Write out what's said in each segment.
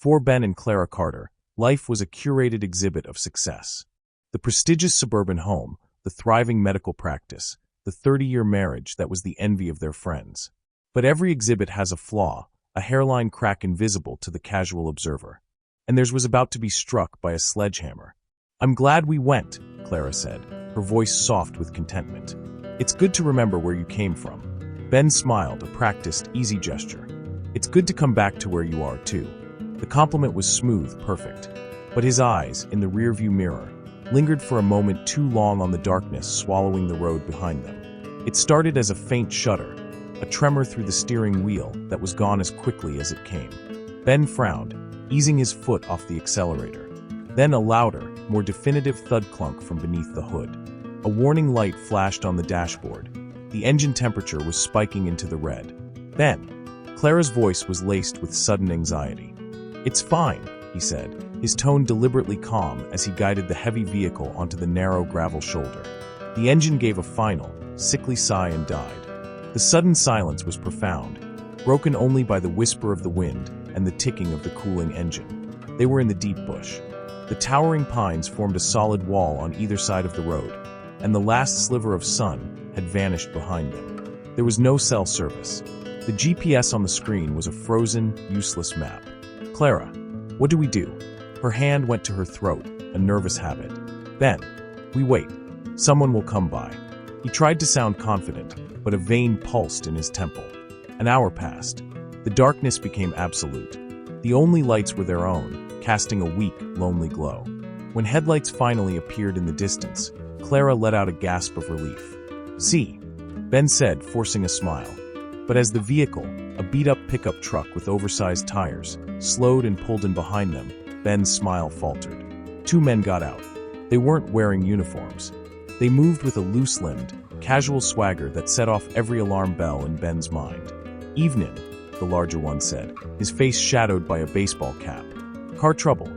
For Ben and Clara Carter, life was a curated exhibit of success. The prestigious suburban home, the thriving medical practice, the 30-year marriage that was the envy of their friends. But every exhibit has a flaw, a hairline crack invisible to the casual observer. And theirs was about to be struck by a sledgehammer. "I'm glad we went," Clara said, her voice soft with contentment. "It's good to remember where you came from." Ben smiled, a practiced, easy gesture. "It's good to come back to where you are, too." The compliment was smooth, perfect. But his eyes, in the rearview mirror, lingered for a moment too long on the darkness swallowing the road behind them. It started as a faint shudder, a tremor through the steering wheel that was gone as quickly as it came. Ben frowned, easing his foot off the accelerator. Then a louder, more definitive thud clunk from beneath the hood. A warning light flashed on the dashboard. The engine temperature was spiking into the red. "Ben." Clara's voice was laced with sudden anxiety. "It's fine," he said, his tone deliberately calm as he guided the heavy vehicle onto the narrow gravel shoulder. The engine gave a final, sickly sigh and died. The sudden silence was profound, broken only by the whisper of the wind and the ticking of the cooling engine. They were in the deep bush. The towering pines formed a solid wall on either side of the road, and the last sliver of sun had vanished behind them. There was no cell service. The GPS on the screen was a frozen, useless map. "Clara, what do we do?" Her hand went to her throat, a nervous habit. "Ben, we wait. Someone will come by." He tried to sound confident, but a vein pulsed in his temple. An hour passed. The darkness became absolute. The only lights were their own, casting a weak, lonely glow. When headlights finally appeared in the distance, Clara let out a gasp of relief. "See," Ben said, forcing a smile. But as the vehicle, a beat-up pickup truck with oversized tires, slowed and pulled in behind them, Ben's smile faltered. Two men got out. They weren't wearing uniforms. They moved with a loose-limbed, casual swagger that set off every alarm bell in Ben's mind. "Evenin'," the larger one said, his face shadowed by a baseball cap. "Car trouble?"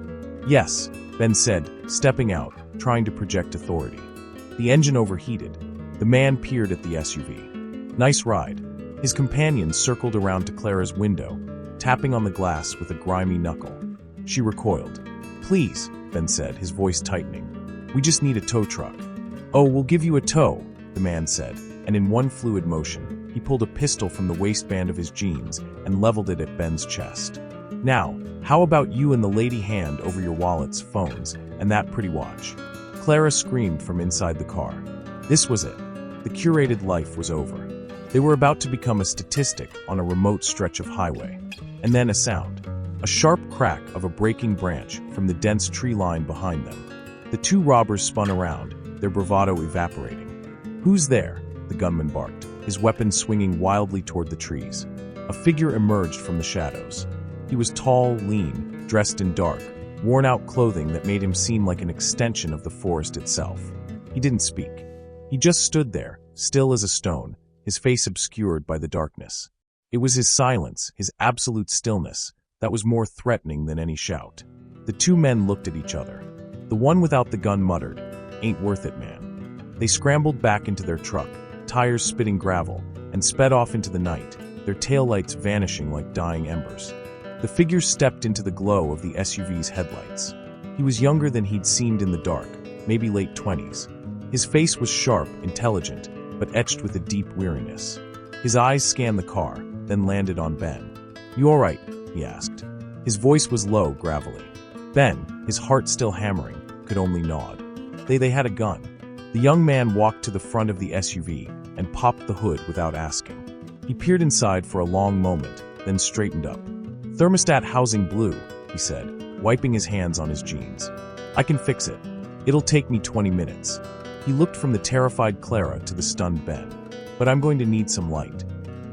"Yes," Ben said, stepping out, trying to project authority. The engine overheated. The man peered at the SUV. "Nice ride." His companion circled around to Clara's window, tapping on the glass with a grimy knuckle. She recoiled. "Please," Ben said, his voice tightening. "We just need a tow truck." "Oh, we'll give you a tow," the man said, and in one fluid motion, he pulled a pistol from the waistband of his jeans and leveled it at Ben's chest. "Now, how about you and the lady hand over your wallets, phones, and that pretty watch?" Clara screamed from inside the car. This was it. The curated life was over. They were about to become a statistic on a remote stretch of highway. And then a sound. A sharp crack of a breaking branch from the dense tree line behind them. The two robbers spun around, their bravado evaporating. "Who's there?" the gunman barked, his weapon swinging wildly toward the trees. A figure emerged from the shadows. He was tall, lean, dressed in dark, worn-out clothing that made him seem like an extension of the forest itself. He didn't speak. He just stood there, still as a stone, his face obscured by the darkness. It was his silence, his absolute stillness, that was more threatening than any shout. The two men looked at each other. The one without the gun muttered, "Ain't worth it, man." They scrambled back into their truck, tires spitting gravel, and sped off into the night, their taillights vanishing like dying embers. The figure stepped into the glow of the SUV's headlights. He was younger than he'd seemed in the dark, maybe late 20s. His face was sharp, intelligent, but etched with a deep weariness. His eyes scanned the car, then landed on Ben. "You all right?" he asked. His voice was low, gravelly. Ben, his heart still hammering, could only nod. They had a gun. The young man walked to the front of the SUV and popped the hood without asking. He peered inside for a long moment, then straightened up. "Thermostat housing blew," he said, wiping his hands on his jeans. "I can fix it. It'll take me 20 minutes. He looked from the terrified Clara to the stunned Ben. "But I'm going to need some light."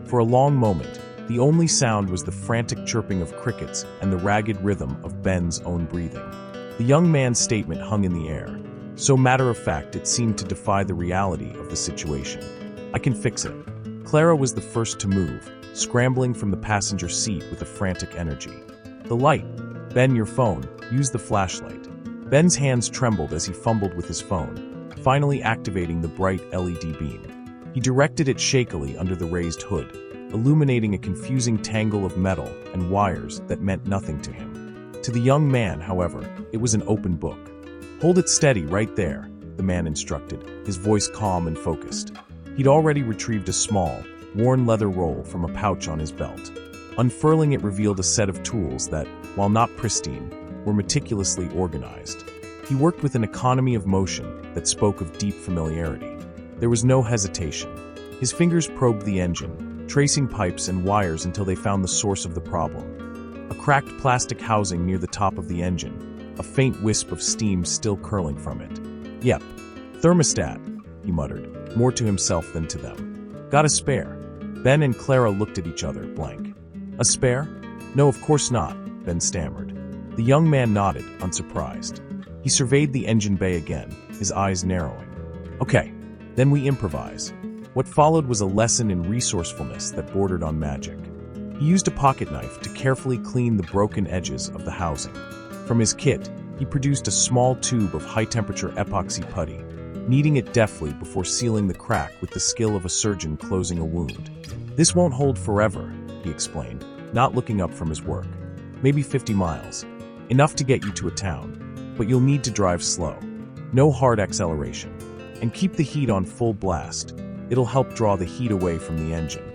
For a long moment, the only sound was the frantic chirping of crickets and the ragged rhythm of Ben's own breathing. The young man's statement hung in the air. So matter-of-fact it seemed to defy the reality of the situation. "I can fix it." Clara was the first to move, scrambling from the passenger seat with a frantic energy. "The light. Ben, your phone. Use the flashlight." Ben's hands trembled as he fumbled with his phone, finally activating the bright LED beam. He directed it shakily under the raised hood, illuminating a confusing tangle of metal and wires that meant nothing to him. To the young man, however, it was an open book. "Hold it steady right there," the man instructed, his voice calm and focused. He'd already retrieved a small, worn leather roll from a pouch on his belt. Unfurling it revealed a set of tools that, while not pristine, were meticulously organized. He worked with an economy of motion that spoke of deep familiarity. There was no hesitation. His fingers probed the engine, tracing pipes and wires until they found the source of the problem. A cracked plastic housing near the top of the engine, a faint wisp of steam still curling from it. "Yep, thermostat," he muttered, more to himself than to them. "Got a spare?" Ben and Clara looked at each other, blank. "A spare? No, of course not," Ben stammered. The young man nodded, unsurprised. He surveyed the engine bay again, his eyes narrowing. "Okay, then we improvise." What followed was a lesson in resourcefulness that bordered on magic. He used a pocket knife to carefully clean the broken edges of the housing. From his kit, he produced a small tube of high-temperature epoxy putty, kneading it deftly before sealing the crack with the skill of a surgeon closing a wound. "This won't hold forever," he explained, not looking up from his work. "Maybe 50 miles. Enough to get you to a town. But you'll need to drive slow. No hard acceleration. And keep the heat on full blast. It'll help draw the heat away from the engine."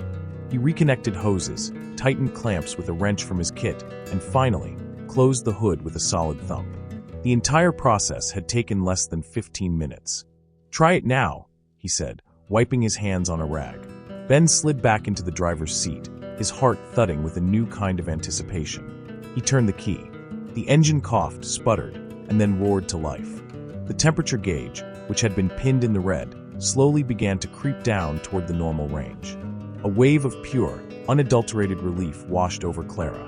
He reconnected hoses, tightened clamps with a wrench from his kit, and finally, closed the hood with a solid thump. The entire process had taken less than 15 minutes. "Try it now," he said, wiping his hands on a rag. Ben slid back into the driver's seat, his heart thudding with a new kind of anticipation. He turned the key. The engine coughed, sputtered, and then roared to life. The temperature gauge, which had been pinned in the red, slowly began to creep down toward the normal range. A wave of pure, unadulterated relief washed over Clara.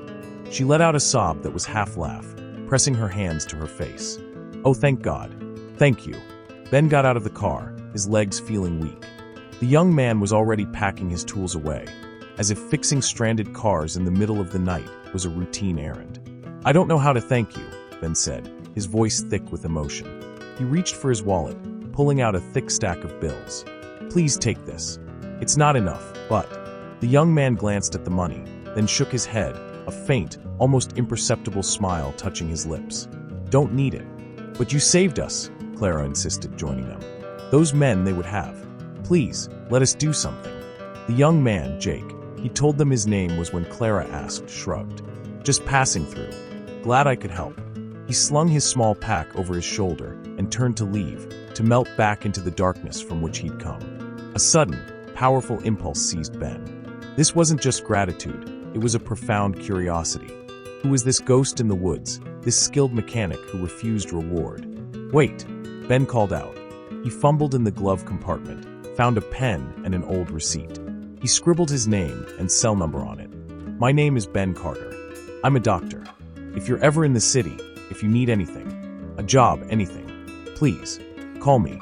She let out a sob that was half laugh, pressing her hands to her face. "Oh, thank God. Thank you." Ben got out of the car, his legs feeling weak. The young man was already packing his tools away, as if fixing stranded cars in the middle of the night was a routine errand. "I don't know how to thank you," Ben said, his voice thick with emotion. He reached for his wallet, pulling out a thick stack of bills. "Please take this. It's not enough, but..." The young man glanced at the money, then shook his head, a faint, almost imperceptible smile touching his lips. "Don't need it." "But you saved us," Clara insisted, joining them. "Those men they would have. Please, let us do something." The young man, Jake, he told them his name was when Clara asked, shrugged. "Just passing through. Glad I could help." He slung his small pack over his shoulder and turned to leave, to melt back into the darkness from which he'd come. A sudden, powerful impulse seized Ben. This wasn't just gratitude, it was a profound curiosity. Who was this ghost in the woods, this skilled mechanic who refused reward? "Wait," Ben called out. He fumbled in the glove compartment, found a pen and an old receipt. He scribbled his name and cell number on it. "My name is Ben Carter. I'm a doctor. If you're ever in the city, if you need anything, a job, anything, please, call me."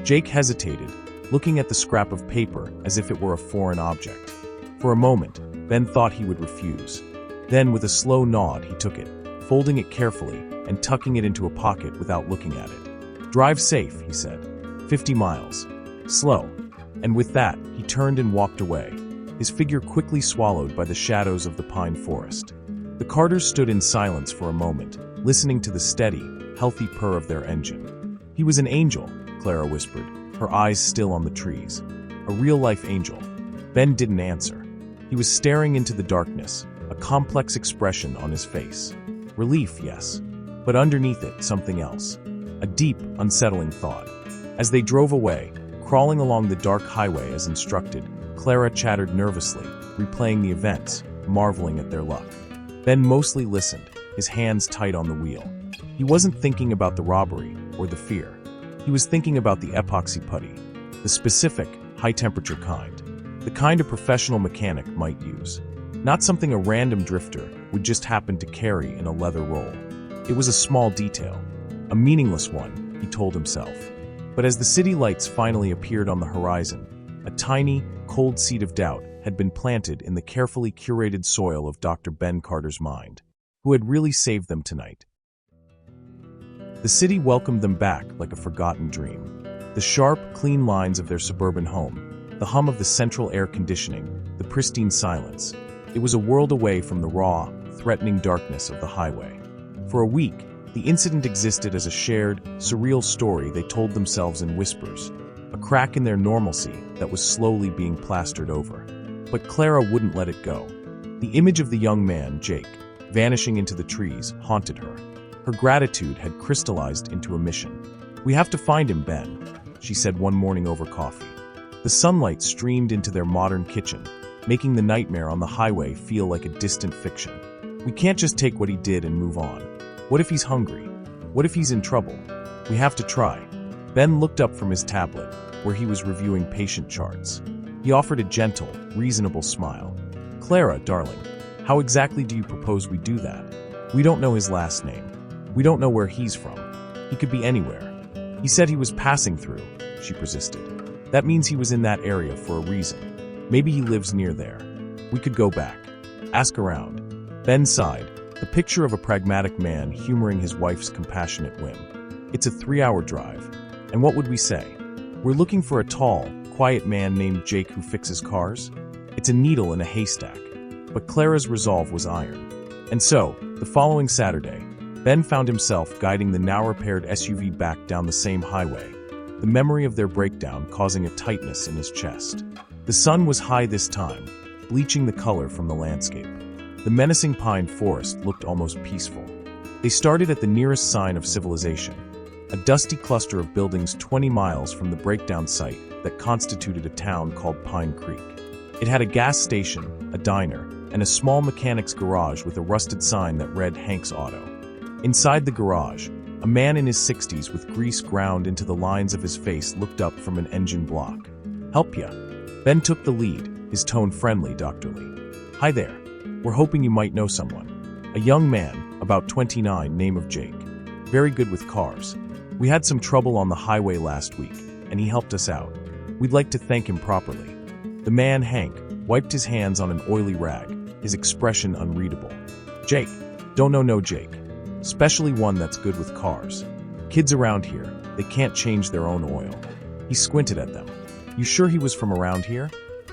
Jake hesitated, looking at the scrap of paper as if it were a foreign object. For a moment, Ben thought he would refuse. Then, with a slow nod, he took it, folding it carefully and tucking it into a pocket without looking at it. "Drive safe," he said. 50 miles. Slow." And with that, he turned and walked away, his figure quickly swallowed by the shadows of the pine forest. The Carters stood in silence for a moment, listening to the steady, healthy purr of their engine. "He was an angel," Clara whispered, her eyes still on the trees. "A real-life angel." Ben didn't answer. He was staring into the darkness, a complex expression on his face. Relief, yes, but underneath it, something else. A deep, unsettling thought. As they drove away, crawling along the dark highway as instructed, Clara chattered nervously, replaying the events, marveling at their luck. Ben mostly listened, his hands tight on the wheel. He wasn't thinking about the robbery or the fear. He was thinking about the epoxy putty, the specific, high-temperature kind, the kind a professional mechanic might use, not something a random drifter would just happen to carry in a leather roll. It was a small detail, a meaningless one, he told himself. But as the city lights finally appeared on the horizon, a tiny, cold seed of doubt had been planted in the carefully curated soil of Dr. Ben Carter's mind, who had really saved them tonight. The city welcomed them back like a forgotten dream. The sharp, clean lines of their suburban home, the hum of the central air conditioning, the pristine silence. It was a world away from the raw, threatening darkness of the highway. For a week, the incident existed as a shared, surreal story they told themselves in whispers, a crack in their normalcy that was slowly being plastered over. But Clara wouldn't let it go. The image of the young man, Jake, vanishing into the trees, haunted her. Her gratitude had crystallized into a mission. "We have to find him, Ben," she said one morning over coffee. The sunlight streamed into their modern kitchen, making the nightmare on the highway feel like a distant fiction. "We can't just take what he did and move on. What if he's hungry? What if he's in trouble? We have to try." Ben looked up from his tablet, where he was reviewing patient charts. He offered a gentle, reasonable smile. "Clara, darling, how exactly do you propose we do that? We don't know his last name. We don't know where he's from. He could be anywhere." "He said he was passing through," she persisted. "That means he was in that area for a reason. Maybe he lives near there. We could go back. Ask around." Ben sighed, the picture of a pragmatic man humoring his wife's compassionate whim. "It's a 3-hour drive. And what would we say? We're looking for a tall, quiet man named Jake who fixes cars? It's a needle in a haystack." But Clara's resolve was iron. And so, the following Saturday, Ben found himself guiding the now-repaired SUV back down the same highway, the memory of their breakdown causing a tightness in his chest. The sun was high this time, bleaching the color from the landscape. The menacing pine forest looked almost peaceful. They started at the nearest sign of civilization, a dusty cluster of buildings 20 miles from the breakdown site that constituted a town called Pine Creek. It had a gas station, a diner, and a small mechanic's garage with a rusted sign that read Hank's Auto. Inside the garage, a man in his 60s with grease ground into the lines of his face looked up from an engine block. "Help ya?" Ben took the lead, his tone friendly, doctorly. "Hi there. We're hoping you might know someone. A young man, about 29, name of Jake. Very good with cars. We had some trouble on the highway last week, and he helped us out. We'd like to thank him properly." The man, Hank, wiped his hands on an oily rag, his expression unreadable. "Jake. Don't know no Jake. Especially one that's good with cars. Kids around here, they can't change their own oil." He squinted at them. "You sure he was from around here?"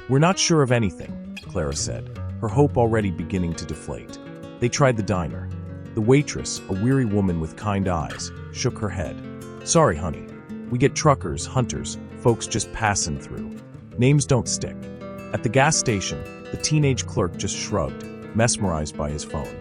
"We're not sure of anything," Clara said, her hope already beginning to deflate. They tried the diner. The waitress, a weary woman with kind eyes, shook her head. "Sorry, honey. We get truckers, hunters, folks just passing through. Names don't stick." At the gas station, the teenage clerk just shrugged, mesmerized by his phone.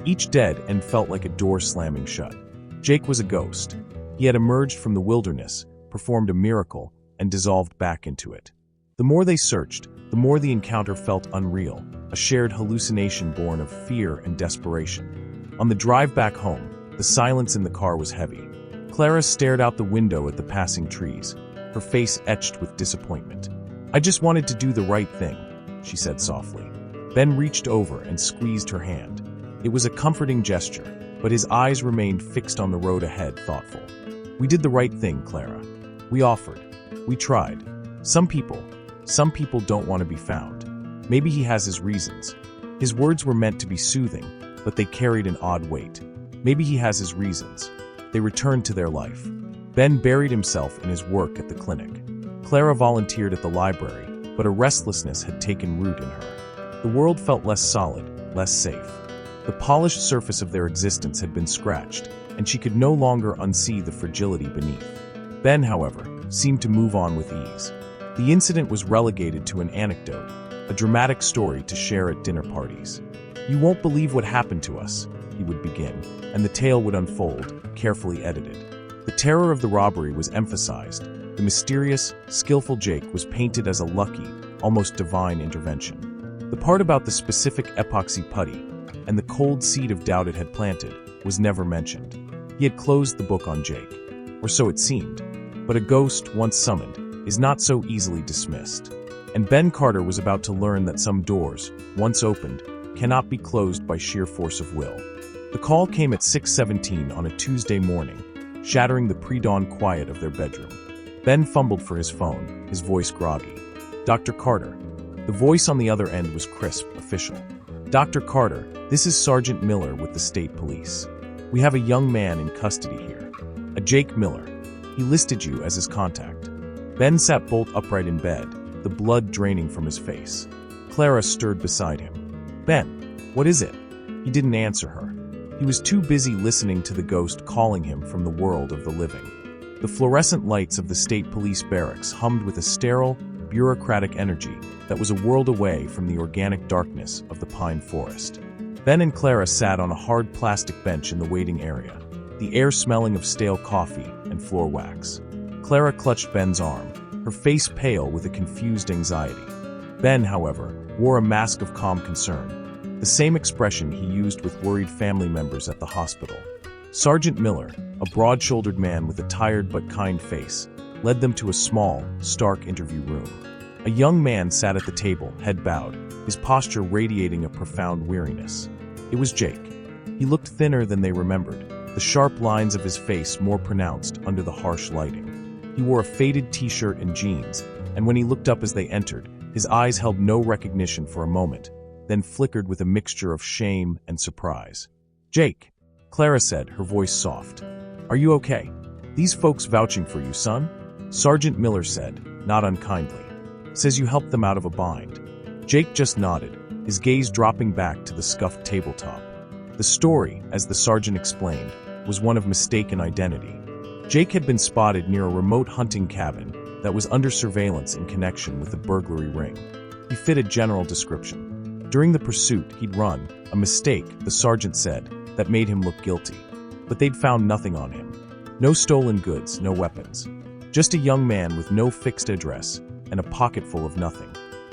Each dead end felt like a door slamming shut. Jake was a ghost. He had emerged from the wilderness, performed a miracle, and dissolved back into it. The more they searched, the more the encounter felt unreal, a shared hallucination born of fear and desperation. On the drive back home, the silence in the car was heavy. Clara stared out the window at the passing trees, her face etched with disappointment. "I just wanted to do the right thing," she said softly. Ben reached over and squeezed her hand. It was a comforting gesture, but his eyes remained fixed on the road ahead, thoughtful. "We did the right thing, Clara. We offered. We tried. Some people don't want to be found. Maybe he has his reasons." His words were meant to be soothing, but they carried an odd weight. Maybe he has his reasons. They returned to their life. Ben buried himself in his work at the clinic. Clara volunteered at the library, but a restlessness had taken root in her. The world felt less solid, less safe. The polished surface of their existence had been scratched, and she could no longer unsee the fragility beneath. Ben, however, seemed to move on with ease. The incident was relegated to an anecdote, a dramatic story to share at dinner parties. "You won't believe what happened to us," he would begin, and the tale would unfold, carefully edited. The terror of the robbery was emphasized. The mysterious, skillful Jake was painted as a lucky, almost divine intervention. The part about the specific epoxy putty, and the cold seed of doubt it had planted, was never mentioned. He had closed the book on Jake, or so it seemed. But a ghost, once summoned, is not so easily dismissed. And Ben Carter was about to learn that some doors, once opened, cannot be closed by sheer force of will. The call came at 6:17 on a Tuesday morning, shattering the pre-dawn quiet of their bedroom. Ben fumbled for his phone, his voice groggy. "Dr. Carter." The voice on the other end was crisp, official. "Dr. Carter, this is Sergeant Miller with the state police. We have a young man in custody here. A Jake Miller. He listed you as his contact." Ben sat bolt upright in bed, the blood draining from his face. Clara stirred beside him. "Ben, what is it?" He didn't answer her. He was too busy listening to the ghost calling him from the world of the living. The fluorescent lights of the state police barracks hummed with a sterile, bureaucratic energy that was a world away from the organic darkness of the pine forest. Ben and Clara sat on a hard plastic bench in the waiting area, the air smelling of stale coffee and floor wax. Clara clutched Ben's arm, her face pale with a confused anxiety. Ben, however, wore a mask of calm concern, the same expression he used with worried family members at the hospital. Sergeant Miller, a broad-shouldered man with a tired but kind face, led them to a small, stark interview room. A young man sat at the table, head bowed, his posture radiating a profound weariness. It was Jake. He looked thinner than they remembered, the sharp lines of his face more pronounced under the harsh lighting. He wore a faded t-shirt and jeans, and when he looked up as they entered, his eyes held no recognition for a moment, then flickered with a mixture of shame and surprise. "Jake," Clara said, her voice soft. "Are you okay? These folks vouching for you, son?" Sergeant Miller said, not unkindly. "Says you helped them out of a bind." Jake just nodded, his gaze dropping back to the scuffed tabletop. The story, as the sergeant explained, was one of mistaken identity. Jake had been spotted near a remote hunting cabin that was under surveillance in connection with a burglary ring. He fit a general description. During the pursuit, he'd run, a mistake, the sergeant said, that made him look guilty. But they'd found nothing on him. No stolen goods, no weapons. Just a young man with no fixed address and a pocket full of nothing.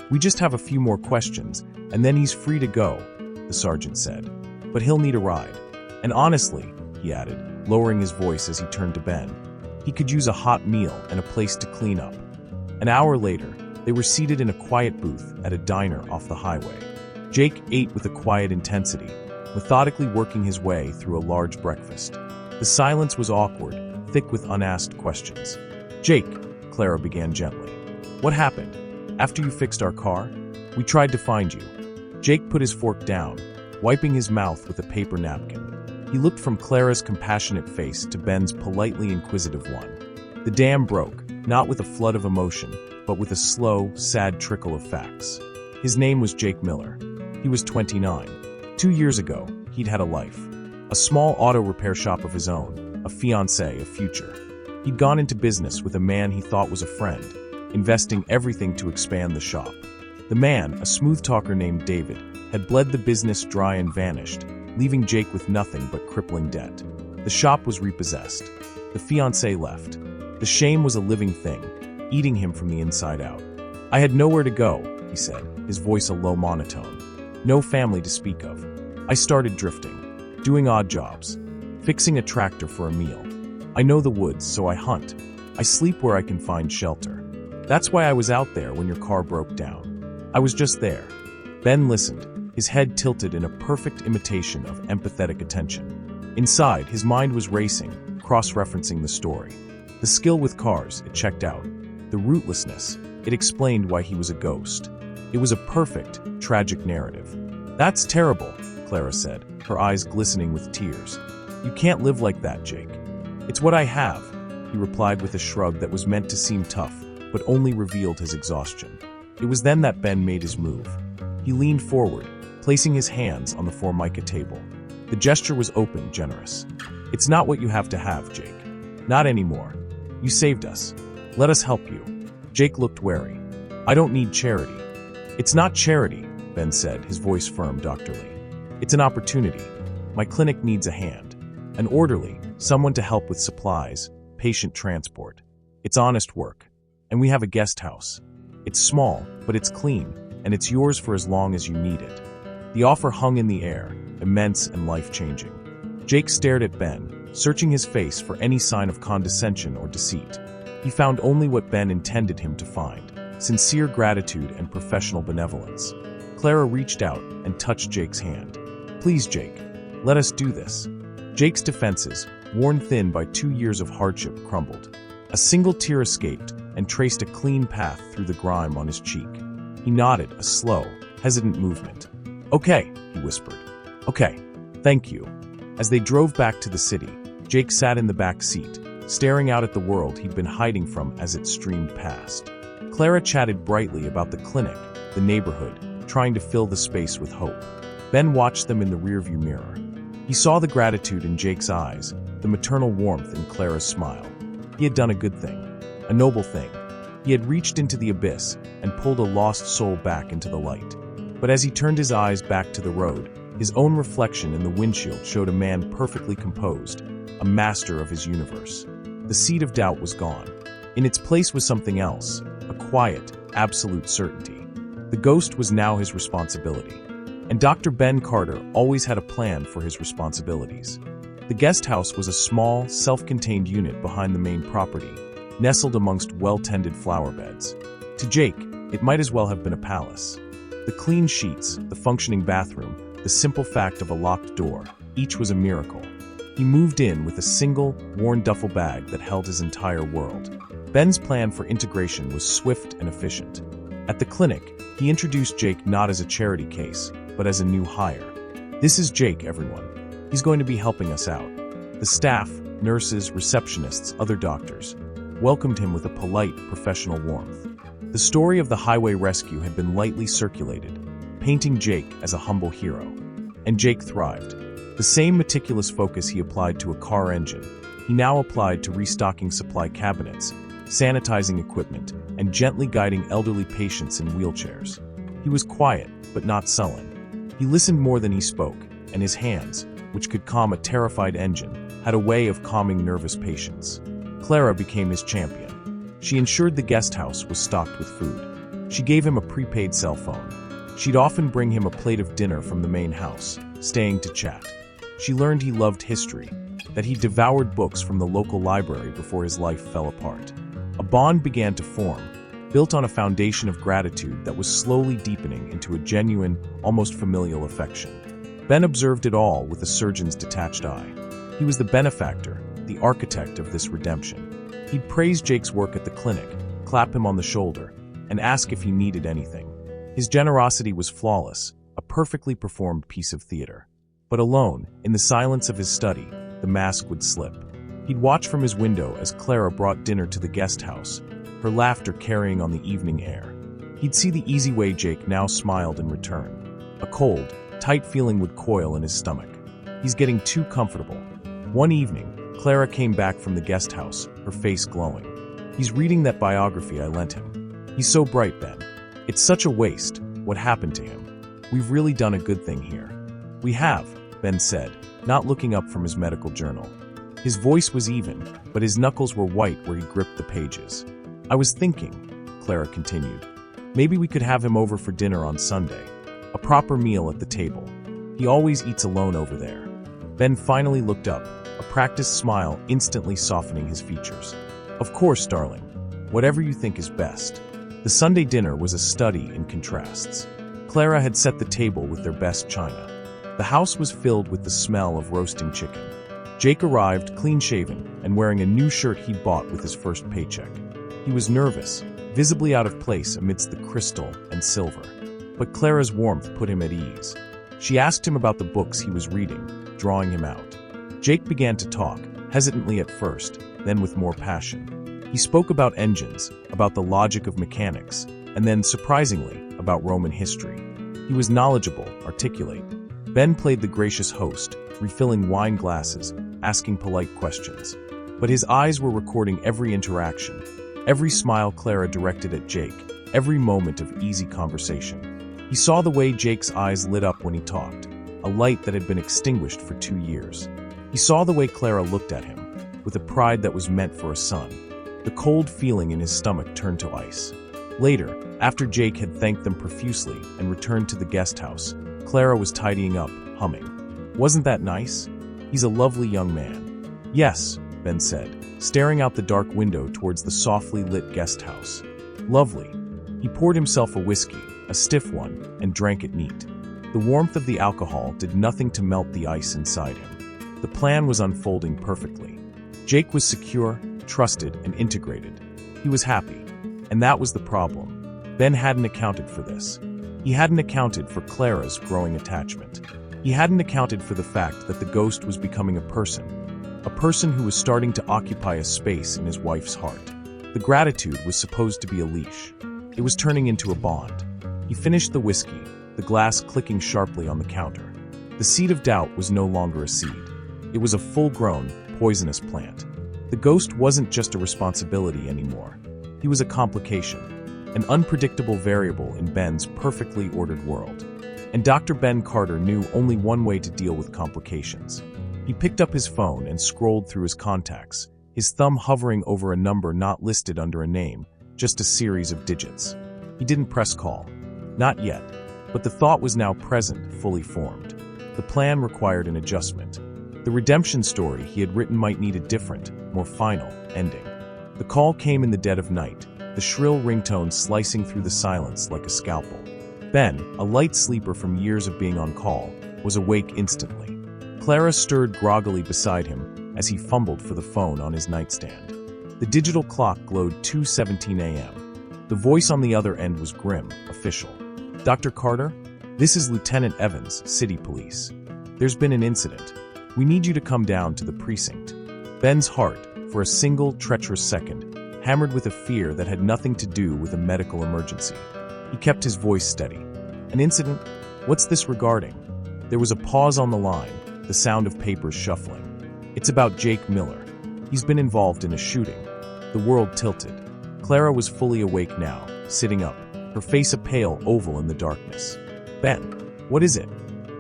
"We just have a few more questions, and then he's free to go," the sergeant said. "But he'll need a ride. And honestly," he added, lowering his voice as he turned to Ben, "he could use a hot meal and a place to clean up." An hour later, they were seated in a quiet booth at a diner off the highway. Jake ate with a quiet intensity, methodically working his way through a large breakfast. The silence was awkward, thick with unasked questions. "Jake," Clara began gently, "what happened? After you fixed our car? We tried to find you." Jake put his fork down, wiping his mouth with a paper napkin. He looked from Clara's compassionate face to Ben's politely inquisitive one. The dam broke, not with a flood of emotion, but with a slow, sad trickle of facts. His name was Jake Miller. He was 29. 2 years ago, he'd had a life. A small auto repair shop of his own, a fiancé, a future. He'd gone into business with a man he thought was a friend, investing everything to expand the shop. The man, a smooth talker named David, had bled the business dry and vanished, leaving Jake with nothing but crippling debt. The shop was repossessed. The fiancé left. The shame was a living thing, eating him from the inside out. "I had nowhere to go," he said, his voice a low monotone. "No family to speak of. I started drifting, doing odd jobs, fixing a tractor for a meal. I know the woods, so I hunt. I sleep where I can find shelter. That's why I was out there when your car broke down. I was just there." Ben listened, his head tilted in a perfect imitation of empathetic attention. Inside, his mind was racing, cross-referencing the story. The skill with cars, it checked out. The rootlessness, it explained why he was a ghost. It was a perfect, tragic narrative. "That's terrible," Clara said, her eyes glistening with tears. "You can't live like that, Jake." "It's what I have," he replied with a shrug that was meant to seem tough, but only revealed his exhaustion. It was then that Ben made his move. He leaned forward, placing his hands on the Formica table. The gesture was open, generous. "It's not what you have to have, Jake. Not anymore. You saved us. Let us help you." Jake looked wary. "I don't need charity." "It's not charity," Ben said, his voice firm, doctorly. "It's an opportunity. My clinic needs a hand. An orderly, someone to help with supplies, patient transport. It's honest work. And we have a guest house. It's small, but it's clean, and it's yours for as long as you need it." The offer hung in the air, immense and life-changing. Jake stared at Ben, searching his face for any sign of condescension or deceit. He found only what Ben intended him to find: sincere gratitude and professional benevolence. Clara reached out and touched Jake's hand. "Please, Jake, let us do this." Jake's defenses, worn thin by 2 years of hardship, crumbled. A single tear escaped and traced a clean path through the grime on his cheek. He nodded, a slow, hesitant movement. "Okay," he whispered. "Okay, thank you." As they drove back to the city, Jake sat in the back seat, staring out at the world he'd been hiding from as it streamed past. Clara chatted brightly about the clinic, the neighborhood, trying to fill the space with hope. Ben watched them in the rearview mirror. He saw the gratitude in Jake's eyes, the maternal warmth in Clara's smile. He had done a good thing, a noble thing. He had reached into the abyss and pulled a lost soul back into the light. But as he turned his eyes back to the road, his own reflection in the windshield showed a man perfectly composed, a master of his universe. The seed of doubt was gone. In its place was something else, a quiet, absolute certainty. The ghost was now his responsibility. And Dr. Ben Carter always had a plan for his responsibilities. The guest house was a small, self-contained unit behind the main property, nestled amongst well-tended flower beds. To Jake, it might as well have been a palace. The clean sheets, the functioning bathroom, the simple fact of a locked door, each was a miracle. He moved in with a single, worn duffel bag that held his entire world. Ben's plan for integration was swift and efficient. At the clinic, he introduced Jake not as a charity case, but as a new hire. "This is Jake, everyone. He's going to be helping us out." The staff, nurses, receptionists, other doctors, welcomed him with a polite, professional warmth. The story of the highway rescue had been lightly circulated, painting Jake as a humble hero. And Jake thrived. The same meticulous focus he applied to a car engine, he now applied to restocking supply cabinets, sanitizing equipment, and gently guiding elderly patients in wheelchairs. He was quiet, but not sullen. He listened more than he spoke, and his hands, which could calm a terrified engine, had a way of calming nervous patients. Clara became his champion. She ensured the guest house was stocked with food. She gave him a prepaid cell phone. She'd often bring him a plate of dinner from the main house, staying to chat. She learned he loved history, that he devoured books from the local library before his life fell apart. A bond began to form, built on a foundation of gratitude that was slowly deepening into a genuine, almost familial affection. Ben observed it all with a surgeon's detached eye. He was the benefactor, the architect of this redemption. He'd praise Jake's work at the clinic, clap him on the shoulder, and ask if he needed anything. His generosity was flawless, a perfectly performed piece of theater. But alone, in the silence of his study, the mask would slip. He'd watch from his window as Clara brought dinner to the guest house, her laughter carrying on the evening air. He'd see the easy way Jake now smiled in return. A cold, tight feeling would coil in his stomach. He's getting too comfortable. One evening, Clara came back from the guest house, her face glowing. "He's reading that biography I lent him. He's so bright, Ben. It's such a waste, what happened to him. We've really done a good thing here." "We have," Ben said, not looking up from his medical journal. His voice was even, but his knuckles were white where he gripped the pages. "I was thinking," Clara continued, "maybe we could have him over for dinner on Sunday. A proper meal at the table. He always eats alone over there." Ben finally looked up, a practiced smile instantly softening his features. "Of course, darling. Whatever you think is best." The Sunday dinner was a study in contrasts. Clara had set the table with their best china. The house was filled with the smell of roasting chicken. Jake arrived, clean-shaven, and wearing a new shirt he'd bought with his first paycheck. He was nervous, visibly out of place amidst the crystal and silver. But Clara's warmth put him at ease. She asked him about the books he was reading, drawing him out. Jake began to talk, hesitantly at first, then with more passion. He spoke about engines, about the logic of mechanics, and then, surprisingly, about Roman history. He was knowledgeable, articulate. Ben played the gracious host, refilling wine glasses, asking polite questions. But his eyes were recording every interaction, every smile Clara directed at Jake, every moment of easy conversation. He saw the way Jake's eyes lit up when he talked, a light that had been extinguished for 2 years. He saw the way Clara looked at him, with a pride that was meant for a son. The cold feeling in his stomach turned to ice. Later, after Jake had thanked them profusely and returned to the guest house, Clara was tidying up, humming. "Wasn't that nice? He's a lovely young man." "Yes," Ben said, staring out the dark window towards the softly lit guest house. "Lovely." He poured himself a whiskey, a stiff one, and drank it neat. The warmth of the alcohol did nothing to melt the ice inside him. The plan was unfolding perfectly. Jake was secure, trusted, and integrated. He was happy. And that was the problem. Ben hadn't accounted for this. He hadn't accounted for Clara's growing attachment. He hadn't accounted for the fact that the ghost was becoming a person who was starting to occupy a space in his wife's heart. The gratitude was supposed to be a leash. It was turning into a bond. He finished the whiskey, the glass clicking sharply on the counter. The seed of doubt was no longer a seed. It was a full-grown, poisonous plant. The ghost wasn't just a responsibility anymore. He was a complication, an unpredictable variable in Ben's perfectly ordered world. And Dr. Ben Carter knew only one way to deal with complications. He picked up his phone and scrolled through his contacts, his thumb hovering over a number not listed under a name, just a series of digits. He didn't press call. Not yet, but the thought was now present, fully formed. The plan required an adjustment. The redemption story he had written might need a different, more final, ending. The call came in the dead of night, the shrill ringtone slicing through the silence like a scalpel. Ben, a light sleeper from years of being on call, was awake instantly. Clara stirred groggily beside him as he fumbled for the phone on his nightstand. The digital clock glowed 2:17 a.m. The voice on the other end was grim, official. "Dr. Carter? This is Lieutenant Evans, City Police. There's been an incident. We need you to come down to the precinct." Ben's heart, for a single treacherous second, hammered with a fear that had nothing to do with a medical emergency. He kept his voice steady. "An incident? What's this regarding?" There was a pause on the line, the sound of papers shuffling. "It's about Jake Miller. He's been involved in a shooting." The world tilted. Clara was fully awake now, sitting up, her face a pale oval in the darkness. "Ben, what is it?"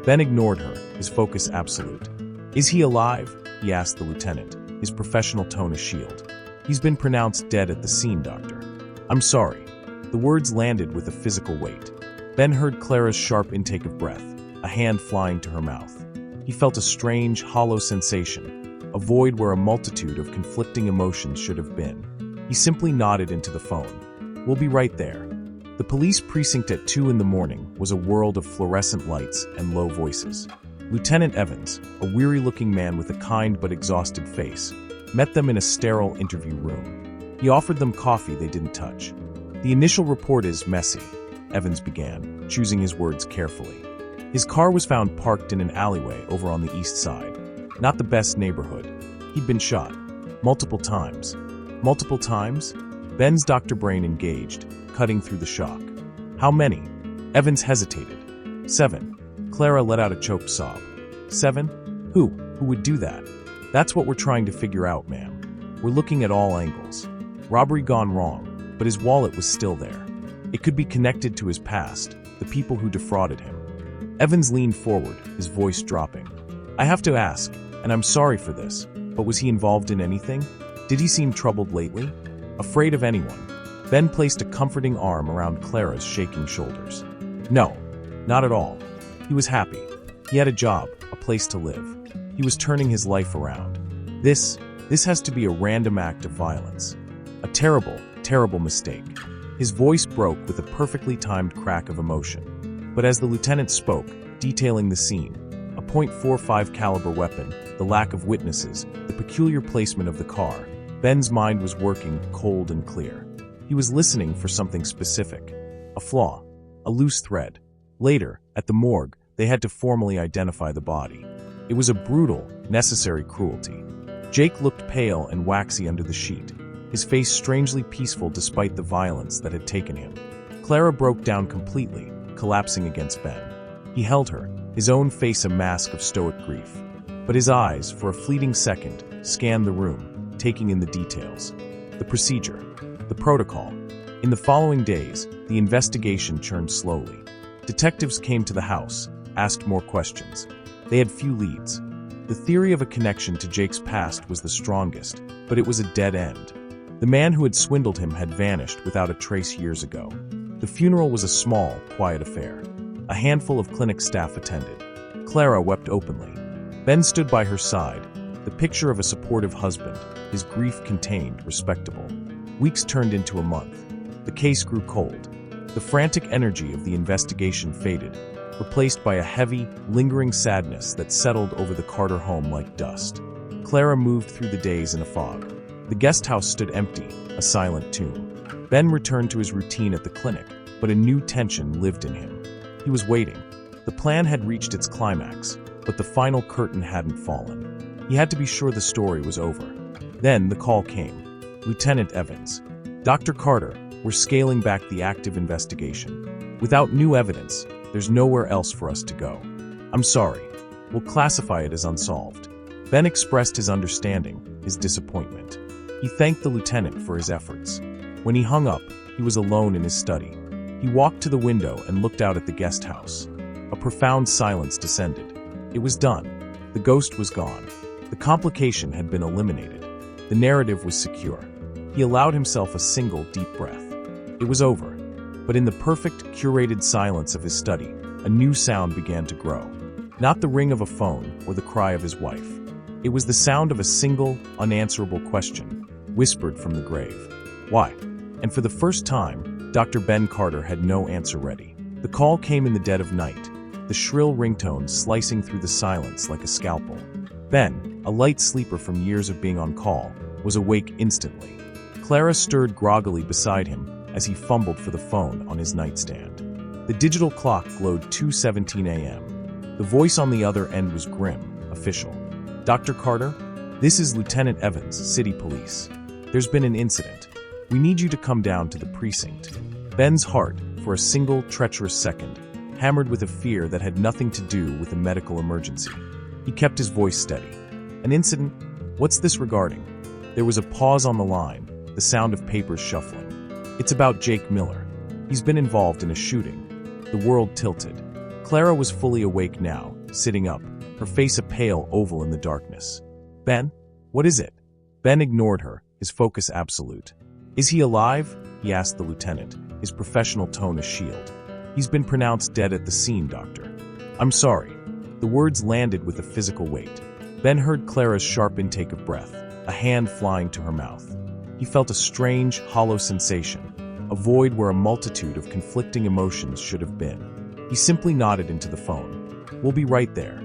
Ben ignored her, his focus absolute. "Is he alive?" he asked the lieutenant, his professional tone a shield. "He's been pronounced dead at the scene, doctor." "I'm sorry." The words landed with a physical weight. Ben heard Clara's sharp intake of breath, a hand flying to her mouth. He felt a strange, hollow sensation, a void where a multitude of conflicting emotions should have been. He simply nodded into the phone. "We'll be right there." The police precinct at 2 a.m. was a world of fluorescent lights and low voices. Lieutenant Evans, a weary-looking man with a kind but exhausted face, met them in a sterile interview room. He offered them coffee they didn't touch. "The initial report is messy," Evans began, choosing his words carefully. His car was found parked in an alleyway over on the east side. Not the best neighborhood. He'd been shot. Multiple times. Multiple times? Ben's doctor brain engaged, cutting through the shock. "How many?" Evans hesitated. 7. Clara let out a choked sob. 7? Who would do that? "That's what we're trying to figure out, ma'am. We're looking at all angles. Robbery gone wrong, but his wallet was still there. It could be connected to his past, the people who defrauded him." Evans leaned forward, his voice dropping. "I have to ask, and I'm sorry for this, but was he involved in anything? Did he seem troubled lately? Afraid of anyone?" Ben placed a comforting arm around Clara's shaking shoulders. "No, not at all. He was happy. He had a job, a place to live. He was turning his life around. This has to be a random act of violence. A terrible, terrible mistake." His voice broke with a perfectly timed crack of emotion. But as the lieutenant spoke, detailing the scene, a .45 caliber weapon, the lack of witnesses, the peculiar placement of the car, Ben's mind was working cold and clear. He was listening for something specific. A flaw. A loose thread. Later, at the morgue, they had to formally identify the body. It was a brutal, necessary cruelty. Jake looked pale and waxy under the sheet, his face strangely peaceful despite the violence that had taken him. Clara broke down completely, collapsing against Ben. He held her, his own face a mask of stoic grief. But his eyes, for a fleeting second, scanned the room, taking in the details. The procedure. The protocol. In the following days, the investigation churned slowly. Detectives came to the house, asked more questions. They had few leads. The theory of a connection to Jake's past was the strongest, but it was a dead end. The man who had swindled him had vanished without a trace years ago. The funeral was a small, quiet affair. A handful of clinic staff attended. Clara wept openly. Ben stood by her side, the picture of a supportive husband, his grief contained, respectable. Weeks turned into a month. The case grew cold. The frantic energy of the investigation faded, replaced by a heavy, lingering sadness that settled over the Carter home like dust. Clara moved through the days in a fog. The guest house stood empty, a silent tomb. Ben returned to his routine at the clinic, but a new tension lived in him. He was waiting. The plan had reached its climax, but the final curtain hadn't fallen. He had to be sure the story was over. Then the call came. "Lieutenant Evans. Dr. Carter, we're scaling back the active investigation. Without new evidence, there's nowhere else for us to go. I'm sorry, We'll classify it as unsolved." Ben expressed his understanding, his disappointment. He thanked the lieutenant for his efforts. When he hung up, he was alone in his study. He walked to the window and looked out at the guest house. A profound silence descended. It was done. The ghost was gone. The complication had been eliminated. The narrative was secure. He allowed himself a single deep breath. It was over. But in the perfect, curated silence of his study, a new sound began to grow. Not the ring of a phone or the cry of his wife. It was the sound of a single, unanswerable question, whispered from the grave. Why? And for the first time, Dr. Ben Carter had no answer ready. The call came in the dead of night, the shrill ringtone slicing through the silence like a scalpel. Ben, a light sleeper from years of being on call, was awake instantly. Clara stirred groggily beside him as he fumbled for the phone on his nightstand. The digital clock glowed 2:17 a.m. The voice on the other end was grim, official. "Dr. Carter, this is Lieutenant Evans, City Police. There's been an incident. We need you to come down to the precinct." Ben's heart, for a single treacherous second, hammered with a fear that had nothing to do with a medical emergency. He kept his voice steady. "An incident? What's this regarding?" There was a pause on the line, the sound of papers shuffling. "It's about Jake Miller. He's been involved in a shooting." The world tilted. Clara was fully awake now, sitting up, her face a pale oval in the darkness. "Ben? What is it?" Ben ignored her, his focus absolute. "Is he alive?" he asked the lieutenant, his professional tone a shield. "He's been pronounced dead at the scene, doctor." "I'm sorry." The words landed with a physical weight. Ben heard Clara's sharp intake of breath, a hand flying to her mouth. He felt a strange, hollow sensation, a void where a multitude of conflicting emotions should have been. He simply nodded into the phone. "We'll be right there."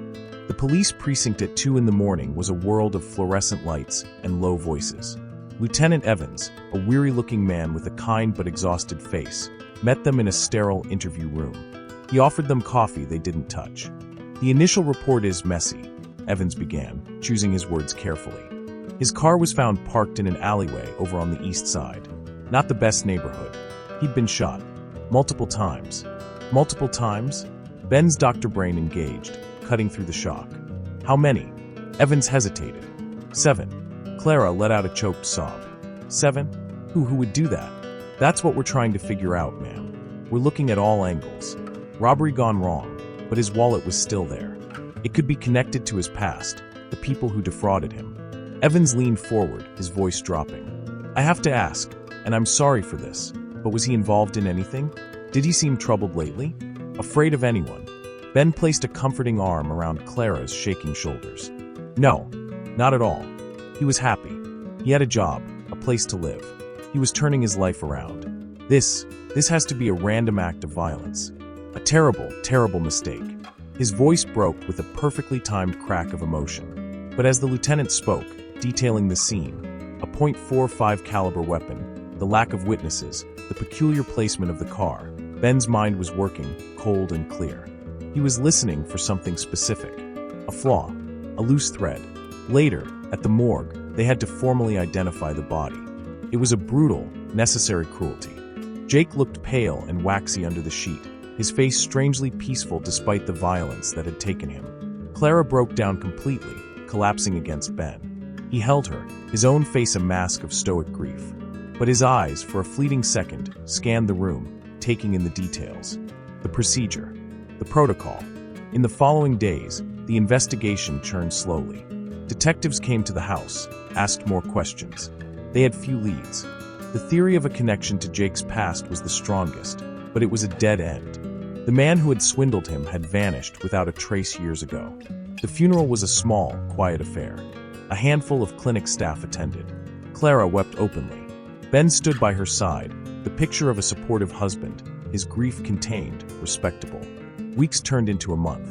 The police precinct at 2 a.m. was a world of fluorescent lights and low voices. Lieutenant Evans, a weary-looking man with a kind but exhausted face, met them in a sterile interview room. He offered them coffee they didn't touch. "The initial report is messy," Evans began, choosing his words carefully. His car was found parked in an alleyway over on the east side. Not the best neighborhood. He'd been shot. Multiple times. Multiple times? Ben's doctor brain engaged, cutting through the shock. "How many?" Evans hesitated. 7. Clara let out a choked sob. 7? Who would do that? "That's what we're trying to figure out, ma'am. We're looking at all angles. Robbery gone wrong, but his wallet was still there. It could be connected to his past, the people who defrauded him." Evans leaned forward, his voice dropping. "I have to ask, and I'm sorry for this, but was he involved in anything? Did he seem troubled lately? Afraid of anyone?" Ben placed a comforting arm around Clara's shaking shoulders. "No, not at all. He was happy. He had a job, a place to live. He was turning his life around. This has to be a random act of violence. A terrible, terrible mistake." His voice broke with a perfectly timed crack of emotion. But as the lieutenant spoke, detailing the scene, a .45 caliber weapon, the lack of witnesses, the peculiar placement of the car, Ben's mind was working, cold and clear. He was listening for something specific. A flaw, a loose thread. Later, at the morgue, they had to formally identify the body. It was a brutal, necessary cruelty. Jake looked pale and waxy under the sheet, his face strangely peaceful despite the violence that had taken him. Clara broke down completely, collapsing against Ben. He held her, his own face a mask of stoic grief. But his eyes, for a fleeting second, scanned the room, taking in the details. The procedure. The protocol. In the following days, the investigation churned slowly. Detectives came to the house, asked more questions. They had few leads. The theory of a connection to Jake's past was the strongest, but it was a dead end. The man who had swindled him had vanished without a trace years ago. The funeral was a small, quiet affair. A handful of clinic staff attended. Clara wept openly. Ben stood by her side, the picture of a supportive husband, his grief contained, respectable. Weeks turned into a month.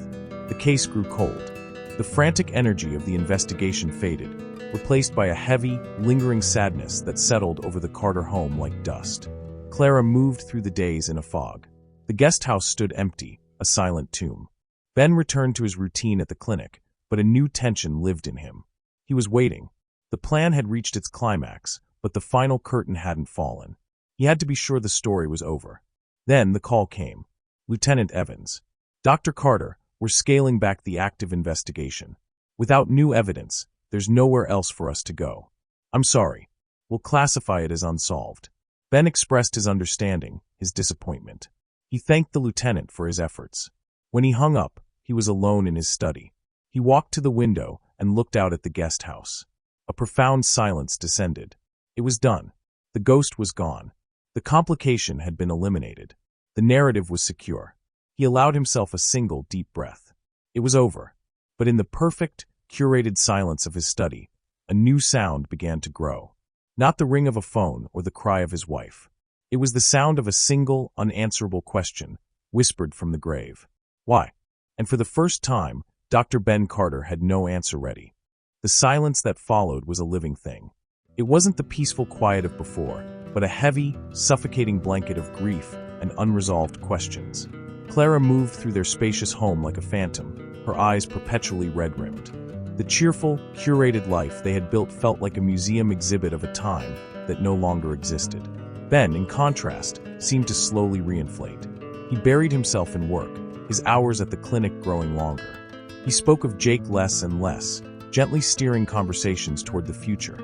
The case grew cold. The frantic energy of the investigation faded, replaced by a heavy, lingering sadness that settled over the Carter home like dust. Clara moved through the days in a fog. The guest house stood empty, a silent tomb. Ben returned to his routine at the clinic, but a new tension lived in him. He was waiting. The plan had reached its climax, but the final curtain hadn't fallen. He had to be sure the story was over. Then the call came. "Lieutenant Evans. Dr. Carter, We're scaling back the active investigation. Without new evidence, there's nowhere else for us to go. I'm sorry. We'll classify it as unsolved. Ben expressed his understanding, his disappointment. He thanked the lieutenant for his efforts. When he hung up, he was alone in his study. He walked to the window and looked out at the guest house. A profound silence descended. It was done. The ghost was gone. The complication had been eliminated. The narrative was secure. He allowed himself a single deep breath. It was over. But in the perfect, curated silence of his study, a new sound began to grow. Not the ring of a phone or the cry of his wife. It was the sound of a single, unanswerable question, whispered from the grave. Why? And for the first time, Dr. Ben Carter had no answer ready. The silence that followed was a living thing. It wasn't the peaceful quiet of before, but a heavy, suffocating blanket of grief and unresolved questions. Clara moved through their spacious home like a phantom, her eyes perpetually red-rimmed. The cheerful, curated life they had built felt like a museum exhibit of a time that no longer existed. Ben, in contrast, seemed to slowly reinflate. He buried himself in work, his hours at the clinic growing longer. He spoke of Jake less and less, gently steering conversations toward the future.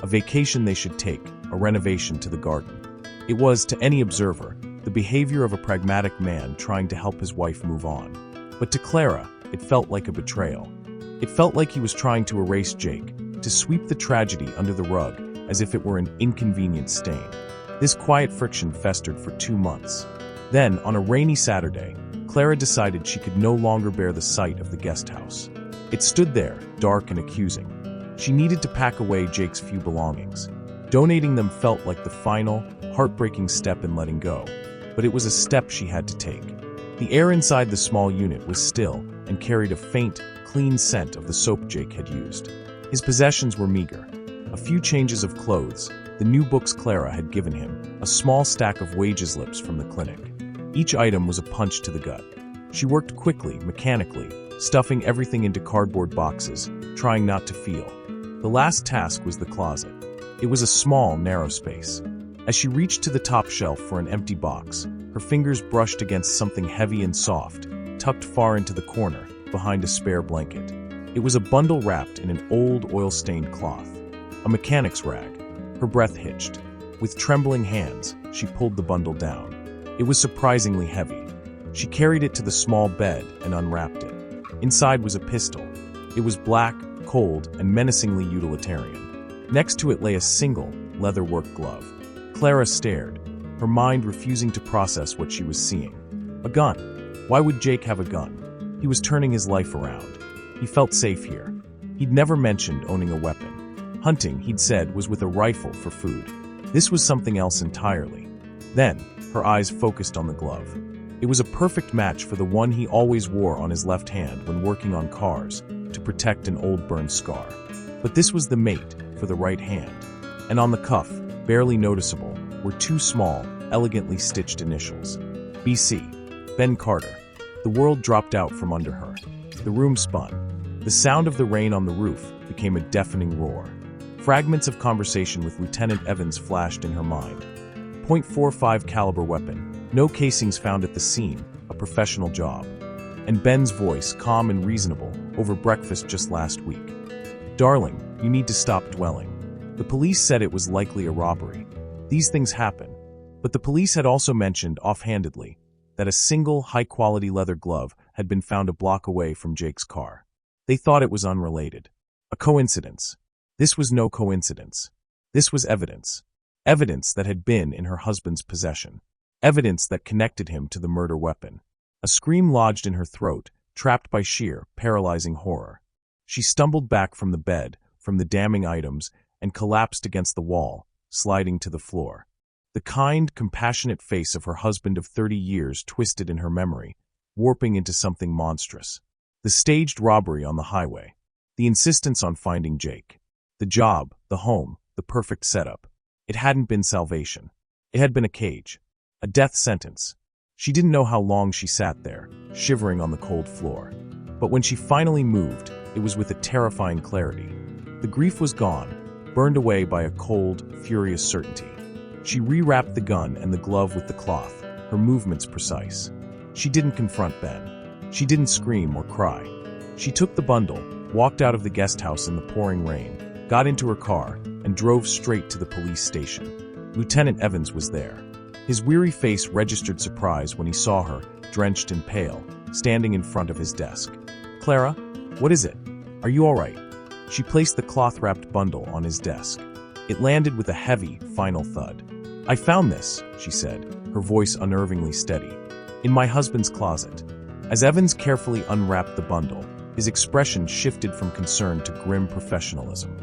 A vacation they should take, a renovation to the garden. It was, to any observer, the behavior of a pragmatic man trying to help his wife move on. But to Clara, it felt like a betrayal. It felt like he was trying to erase Jake, to sweep the tragedy under the rug as if it were an inconvenient stain. This quiet friction festered for 2 months. Then, on a rainy Saturday, Clara decided she could no longer bear the sight of the guest house. It stood there, dark and accusing. She needed to pack away Jake's few belongings. Donating them felt like the final, heartbreaking step in letting go. But it was a step she had to take. The air inside the small unit was still and carried a faint, clean scent of the soap Jake had used. His possessions were meager. A few changes of clothes, the new books Clara had given him, a small stack of wages slips from the clinic. Each item was a punch to the gut. She worked quickly, mechanically, stuffing everything into cardboard boxes, trying not to feel. The last task was the closet. It was a small, narrow space. As she reached to the top shelf for an empty box, her fingers brushed against something heavy and soft, tucked far into the corner, behind a spare blanket. It was a bundle wrapped in an old, oil-stained cloth. A mechanic's rag. Her breath hitched. With trembling hands, she pulled the bundle down. It was surprisingly heavy. She carried it to the small bed and unwrapped it. Inside was a pistol. It was black, cold, and menacingly utilitarian. Next to it lay a single, leather-work glove. Clara stared, her mind refusing to process what she was seeing. A gun. Why would Jake have a gun? He was turning his life around. He felt safe here. He'd never mentioned owning a weapon. Hunting, he'd said, was with a rifle for food. This was something else entirely. Then, her eyes focused on the glove. It was a perfect match for the one he always wore on his left hand when working on cars, to protect an old burned scar. But this was the mate for the right hand. And on the cuff, barely noticeable, were 2 small, elegantly stitched initials. B.C. Ben Carter. The world dropped out from under her. The room spun. The sound of the rain on the roof became a deafening roar. Fragments of conversation with Lieutenant Evans flashed in her mind. .45 caliber weapon, no casings found at the scene, a professional job. And Ben's voice, calm and reasonable, over breakfast just last week. Darling, you need to stop dwelling. The police said it was likely a robbery. These things happen. But the police had also mentioned, offhandedly, that a single high-quality leather glove had been found a block away from Jake's car. They thought it was unrelated. A coincidence. This was no coincidence. This was evidence. Evidence that had been in her husband's possession. Evidence that connected him to the murder weapon. A scream lodged in her throat, trapped by sheer, paralyzing horror. She stumbled back from the bed, from the damning items, and collapsed against the wall, sliding to the floor. The kind, compassionate face of her husband of 30 years twisted in her memory, warping into something monstrous. The staged robbery on the highway. The insistence on finding Jake. The job, the home, the perfect setup. It hadn't been salvation. It had been a cage. A death sentence. She didn't know how long she sat there, shivering on the cold floor. But when she finally moved, it was with a terrifying clarity. The grief was gone, burned away by a cold, furious certainty. She rewrapped the gun and the glove with the cloth, her movements precise. She didn't confront Ben. She didn't scream or cry. She took the bundle, walked out of the guest house in the pouring rain, got into her car, and drove straight to the police station. Lieutenant Evans was there. His weary face registered surprise when he saw her, drenched and pale, standing in front of his desk. "Clara, what is it? Are you all right?" She placed the cloth-wrapped bundle on his desk. It landed with a heavy, final thud. "I found this," she said, her voice unnervingly steady, "in my husband's closet." As Evans carefully unwrapped the bundle, his expression shifted from concern to grim professionalism.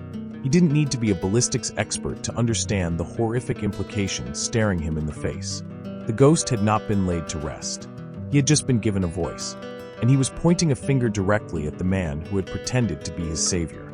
He didn't need to be a ballistics expert to understand the horrific implications staring him in the face. The ghost had not been laid to rest. He had just been given a voice, and he was pointing a finger directly at the man who had pretended to be his savior.